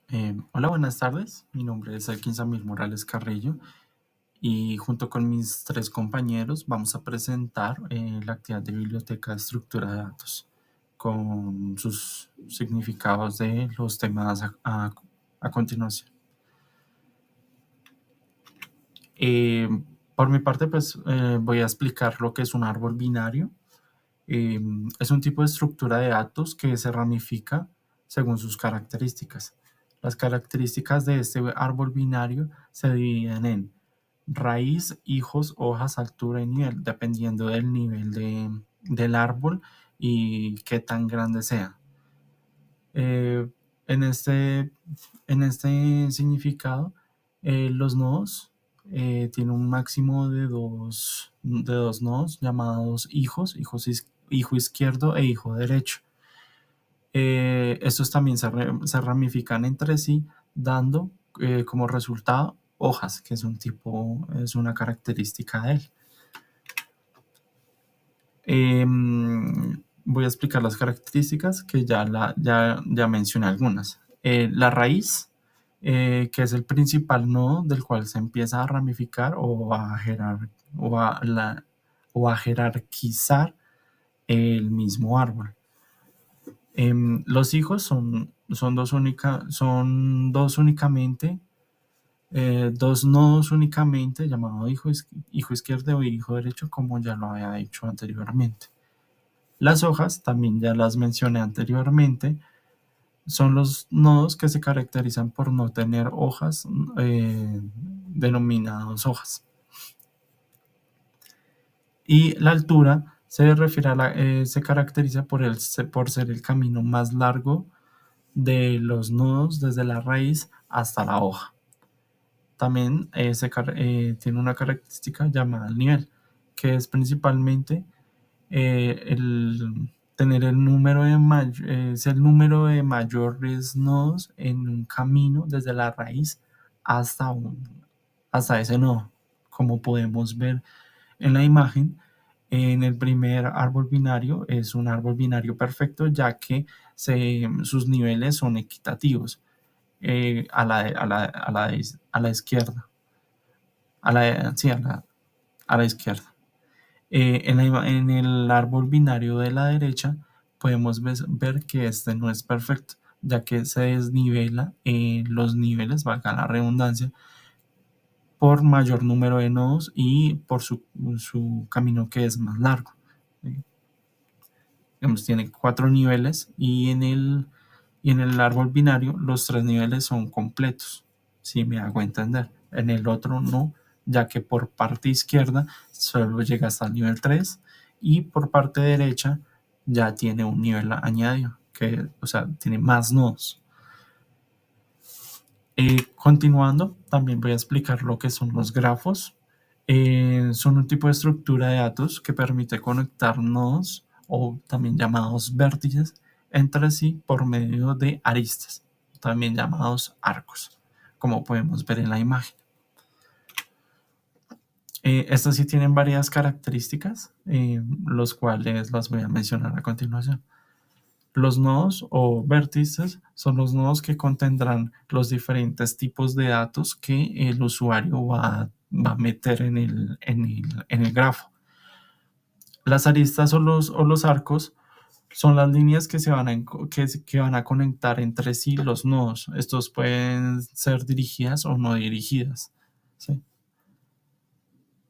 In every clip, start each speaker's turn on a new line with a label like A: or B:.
A: Hola, buenas tardes. Mi nombre es Elkin Samir Morales Carrillo y junto con mis tres compañeros vamos a presentar la actividad de biblioteca de estructura de datos con sus significados de los temas a continuación. Eh, por mi parte, pues voy a explicar lo que es un árbol binario. Eh, es un tipo de estructura de datos que se ramifica según sus características. Las características de este árbol binario se dividen en raíz, hijos, hojas, altura y nivel, dependiendo del nivel del árbol y qué tan grande sea. Eh, en, este, en este significado, los nodos tienen un máximo de dos nodos llamados hijo izquierdo e hijo derecho. Estos también se ramifican entre sí, dando como resultado hojas, que es una característica de él. Voy a explicar las características que ya mencioné algunas. La raíz, que es el principal nodo del cual se empieza a ramificar o a, la- o a jerarquizar el mismo árbol. Los hijos son dos únicamente, dos nodos únicamente, llamado hijo izquierdo o hijo derecho, como ya lo había dicho anteriormente. Las hojas, también ya las mencioné anteriormente, son los nodos que se caracterizan por no tener hojas, denominados hojas. Y la altura se refiere se caracteriza por ser el camino más largo de los nodos desde la raíz hasta la hoja. También tiene una característica llamada el nivel, que es principalmente el tener es el número de mayores nodos en un camino desde la raíz hasta, hasta ese nodo. Como podemos ver en la imagen, en el primer árbol binario es un árbol binario perfecto, ya que sus niveles son equitativos, a la izquierda, sí, a la izquierda. En el árbol binario de la derecha podemos ver que este no es perfecto, ya que se desnivela los niveles, valga la redundancia, por mayor número de nodos y por su camino que es más largo. ¿Sí? Digamos, tiene cuatro niveles y en el árbol binario los tres niveles son completos, si me hago entender. En el otro no, ya que por parte izquierda solo llega hasta el nivel 3 y por parte derecha ya tiene un nivel añadido, o sea, tiene más nodos. Continuando, también voy a explicar lo que son los grafos. Son un tipo de estructura de datos que permite conectar nodos o también llamados vértices entre sí por medio de aristas, también llamados arcos, como podemos ver en la imagen. Estos sí tienen varias características, los cuales las voy a mencionar a continuación. Los nodos o vértices son los nodos que contendrán los diferentes tipos de datos que el usuario va a meter en el grafo. Las aristas o los arcos son las líneas que van a conectar entre sí los nodos. Estos pueden ser dirigidas o no dirigidas. ¿Sí?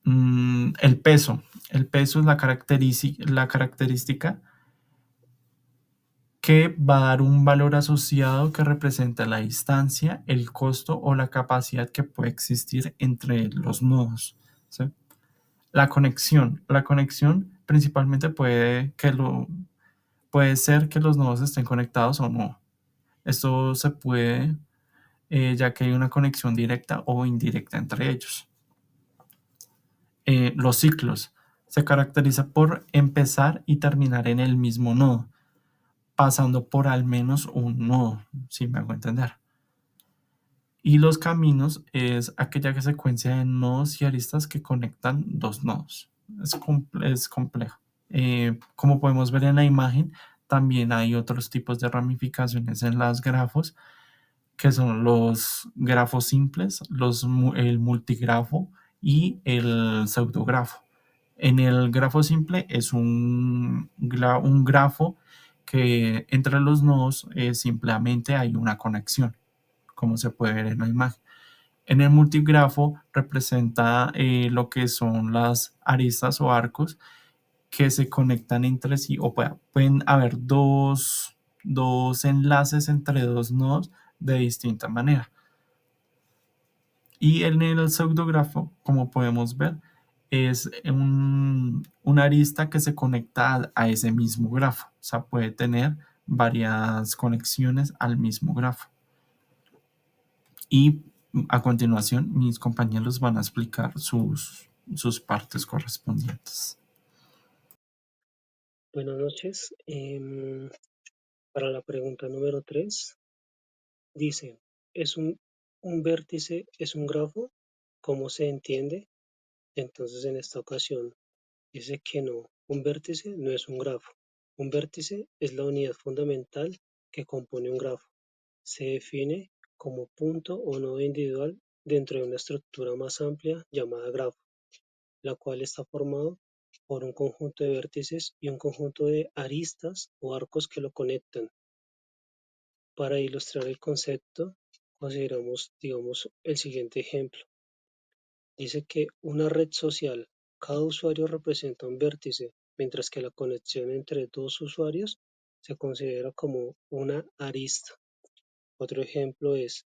A: El peso. El peso es la característica que va a dar un valor asociado que representa la distancia, el costo o la capacidad que puede existir entre los nodos. ¿Sí? La conexión. La conexión principalmente puede ser que los nodos estén conectados o no. Esto se puede, ya que hay una conexión directa o indirecta entre ellos. Los ciclos. Se caracteriza por empezar y terminar en el mismo nodo, pasando por al menos un nodo, si me hago entender. Y los caminos es aquella secuencia de nodos y aristas que conectan dos nodos. Es complejo. Como podemos ver en la imagen, también hay otros tipos de ramificaciones en los grafos que son los grafos simples, el multigrafo y el pseudografo. En el grafo simple es un grafo que entre los nodos simplemente hay una conexión, como se puede ver en la imagen. En el multigrafo representa lo que son las aristas o arcos que se conectan entre sí, o pueden haber dos enlaces entre dos nodos de distinta manera. Y en el pseudografo, como podemos ver, es una arista que se conecta a ese mismo grafo. O sea, puede tener varias conexiones al mismo grafo. Y a continuación, mis compañeros van a explicar sus partes correspondientes.
B: Buenas noches. Para la pregunta número 3, dice, ¿es un vértice, es un grafo? ¿Cómo se entiende? Entonces, en esta ocasión, dice que no, un vértice no es un grafo. Un vértice es la unidad fundamental que compone un grafo. Se define como punto o nodo individual dentro de una estructura más amplia llamada grafo, la cual está formado por un conjunto de vértices y un conjunto de aristas o arcos que lo conectan. Para ilustrar el concepto, consideramos, digamos, el siguiente ejemplo. Dice que una red social, cada usuario representa un vértice, mientras que la conexión entre dos usuarios se considera como una arista. Otro ejemplo es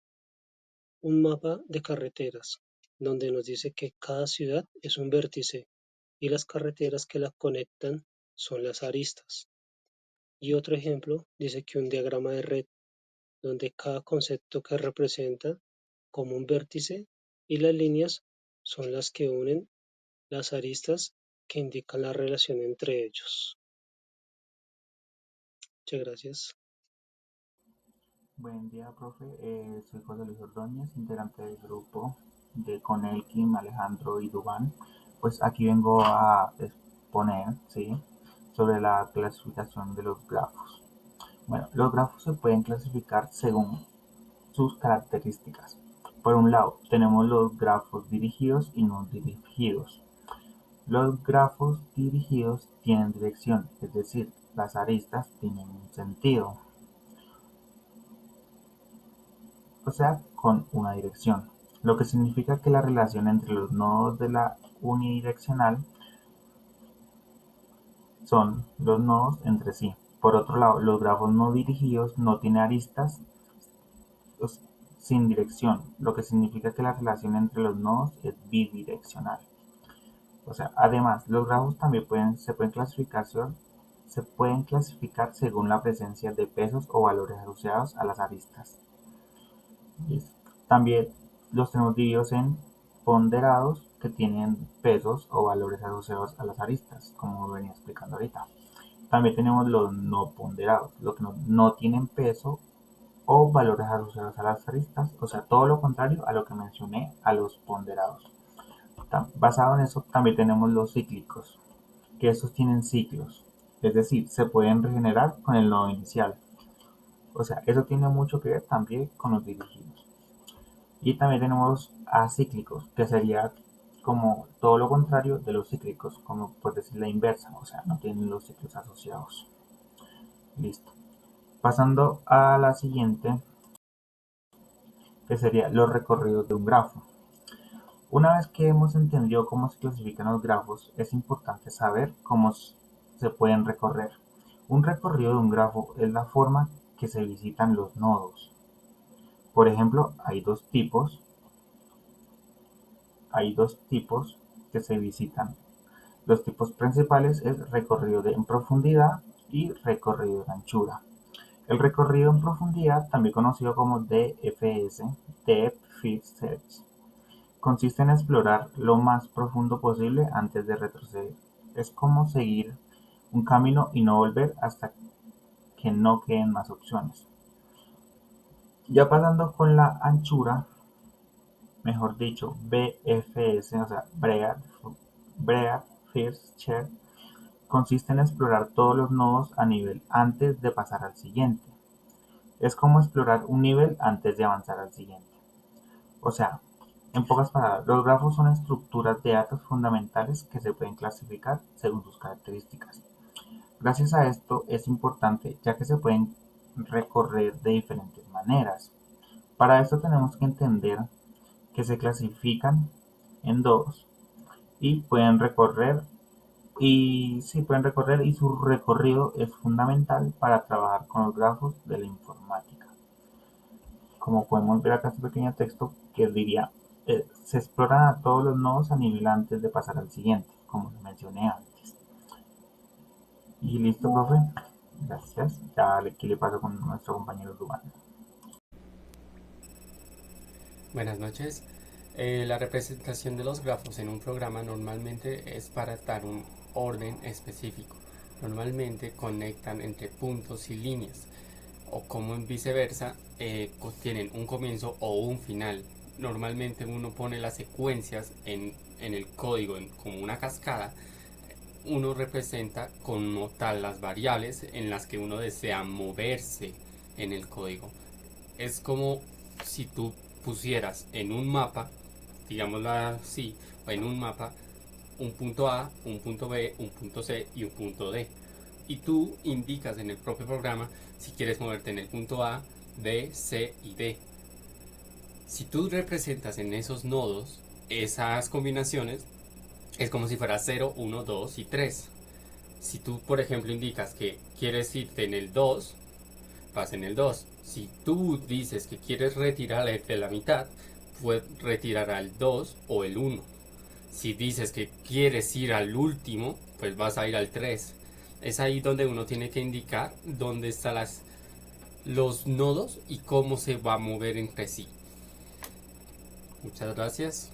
B: un mapa de carreteras, donde nos dice que cada ciudad es un vértice y las carreteras que la conectan son las aristas. Y otro ejemplo dice que un diagrama de red, donde cada concepto que representa como un vértice y las líneas son las que unen las aristas que indican la relación entre ellos. Muchas gracias.
C: Buen día, profe. Soy José Luis Ordóñez, integrante del grupo de Conelkin, Alejandro y Dubán. Pues aquí vengo a exponer, ¿sí?, sobre la clasificación de los grafos. Bueno, los grafos se pueden clasificar según sus características. Por un lado, tenemos los grafos dirigidos y no dirigidos. Los grafos dirigidos tienen dirección, es decir, las aristas tienen un sentido, o sea, con una dirección, lo que significa que la relación entre los nodos de la unidireccional son los nodos entre sí. Por otro lado, los grafos no dirigidos no tienen aristas sin dirección, lo que significa que la relación entre los nodos es bidireccional. O sea, además, los grafos también se pueden clasificar según la presencia de pesos o valores asociados a las aristas. También los tenemos divididos en ponderados, que tienen pesos o valores asociados a las aristas, como venía explicando ahorita. También tenemos los no ponderados, los que no tienen peso o valores asociados a las aristas, o sea, todo lo contrario a lo que mencioné a los ponderados. Basado en eso, también tenemos los cíclicos, que estos tienen ciclos, es decir, se pueden regenerar con el nodo inicial. O sea, eso tiene mucho que ver también con los dirigidos. Y también tenemos acíclicos, que sería como todo lo contrario de los cíclicos, como por decir la inversa, o sea, no tienen los ciclos asociados. Listo. Pasando a la siguiente, que sería los recorridos de un grafo. Una vez que hemos entendido cómo se clasifican los grafos, es importante saber cómo se pueden recorrer. Un recorrido de un grafo es la forma que se visitan los nodos. Por ejemplo, hay dos tipos que se visitan. Los tipos principales es recorrido en profundidad y recorrido en anchura. El recorrido en profundidad, también conocido como DFS, Depth First Search, consiste en explorar lo más profundo posible antes de retroceder. Es como seguir un camino y no volver hasta que no queden más opciones. Ya pasando con la anchura, mejor dicho, BFS, o sea, Breadth First Search, consiste en explorar todos los nodos a nivel antes de pasar al siguiente. Es como explorar un nivel antes de avanzar al siguiente. O sea, en pocas palabras, los grafos son estructuras de datos fundamentales que se pueden clasificar según sus características. Gracias a esto es importante ya que se pueden recorrer de diferentes maneras. Para esto tenemos que entender que se clasifican en dos y pueden recorrer y su recorrido es fundamental para trabajar con los grafos de la informática. Como podemos ver acá este pequeño texto que diría, se exploran a todos los nodos a nivel antes de pasar al siguiente, como lo mencioné antes. Y listo, profe. Gracias. Ya aquí le paso con nuestro compañero Dubán.
D: Buenas noches. La representación de los grafos en un programa normalmente es para dar un orden específico. Normalmente conectan entre puntos y líneas, o como en viceversa, tienen un comienzo o un final. Normalmente uno pone las secuencias en el código como una cascada. Uno representa como tal las variables en las que uno desea moverse en el código. Es como si tú pusieras en un mapa, digámoslo así, o en un mapa, un punto A, un punto B, un punto C y un punto D. Y tú indicas en el propio programa si quieres moverte en el punto A, B, C y D. Si tú representas en esos nodos esas combinaciones, es como si fuera 0, 1, 2 y 3. Si tú, por ejemplo, indicas que quieres irte en el 2, vas en el 2. Si tú dices que quieres retirar de la mitad, puedes retirar al 2 o el 1. Si dices que quieres ir al último, pues vas a ir al 3. Es ahí donde uno tiene que indicar dónde están los nodos y cómo se va a mover entre sí. Muchas gracias.